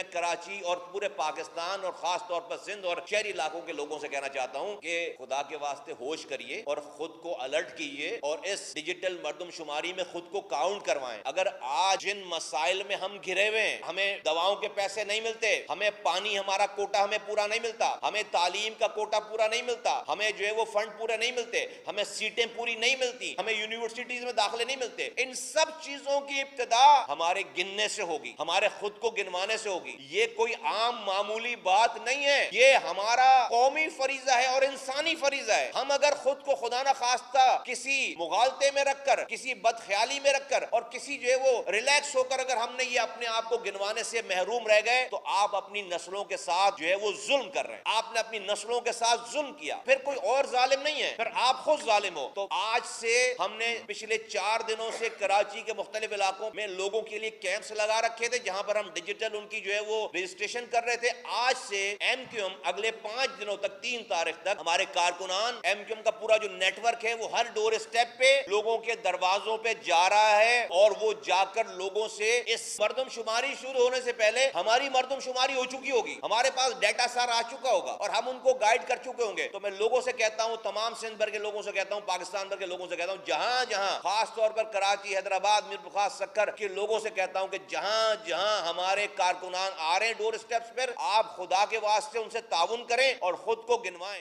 میں کراچی اور پورے پاکستان اور خاص طور پر سندھ اور شہری علاقوں کے لوگوں سے کہنا چاہتا ہوں کہ خدا کے واسطے ہوش کریے اور خود کو الرٹ کیجیے اور اس ڈیجیٹل مردم شماری میں خود کو کاؤنٹ کروائیں. اگر آج جن مسائل میں ہم گھرے ہوئے ہیں, ہمیں دواؤں کے پیسے نہیں ملتے, ہمیں پانی ہمارا کوٹا ہمیں پورا نہیں ملتا, ہمیں تعلیم کا کوٹا پورا نہیں ملتا, ہمیں جو ہے وہ فنڈ پورے نہیں ملتے, ہمیں سیٹیں پوری نہیں ملتی, ہمیں یونیورسٹیز میں داخلے نہیں ملتے, ان سب چیزوں کی ابتدا ہمارے گننے سے ہوگی, ہمارے خود کو گنوانے سے ہوگی. یہ کوئی عام معمولی بات نہیں ہے, یہ ہمارا قومی فریضہ ہے اور انسانی فریضہ ہے. ہم اگر خود کو خدا نہ خواستہ کسی مغالطے میں رکھ کر, کسی بدخیالی میں رکھ کر اور کسی جو ہے وہ ریلیکس ہو کر اگر ہم نے یہ اپنے آپ کو گنوانے سے محروم رہ گئے تو آپ اپنی نسلوں کے ساتھ جو ہے وہ ظلم کر رہے ہیں. آپ نے اپنی نسلوں کے ساتھ ظلم کیا, پھر کوئی اور ظالم نہیں ہے, پھر آپ خود ظالم ہو. تو آج سے ہم نے پچھلے 4 دنوں سے کراچی کے مختلف علاقوں میں لوگوں کے لیے کیمپس لگا رکھے تھے جہاں پر ہم ڈیجیٹل ان کی جو ہے وہ رجسٹریشن کر رہے تھے. آج سے ایم کیو ایم اگلے 5 دنوں تک 3 تاریخ تک ہمارے کارکنان ایم کیو ایم کا پورا جو نیٹ ورک ہے وہ ہر ڈور اسٹیپ پہ لوگوں کے دروازوں پہ جا رہا ہے اور وہ جا کر لوگوں سے اس مردم شماری شروع ہونے سے پہلے ہماری مردم شماری ہو چکی ہوگی, ہمارے پاس ڈیٹا سارا آ چکا ہوگا اور ہم ان کو گائیڈ کر چکے ہوں گے. تو میں لوگوں سے کہتا ہوں, تمام سندھ بھر کے لوگوں سے کہتا ہوں, پاکستان بھر کے لوگوں سے کہتا ہوں, جہاں جہاں خاص طور پر کراچی, حیدرآباد, میر بخار, سکر کے لوگوں سے کہتا ہوں کہ جہاں جہاں ہمارے کارکنان آ رہے ہیں ڈور اسٹیپس پر, آپ خدا کے واسطے ان سے تعاون کریں اور خود کو گنوائیں.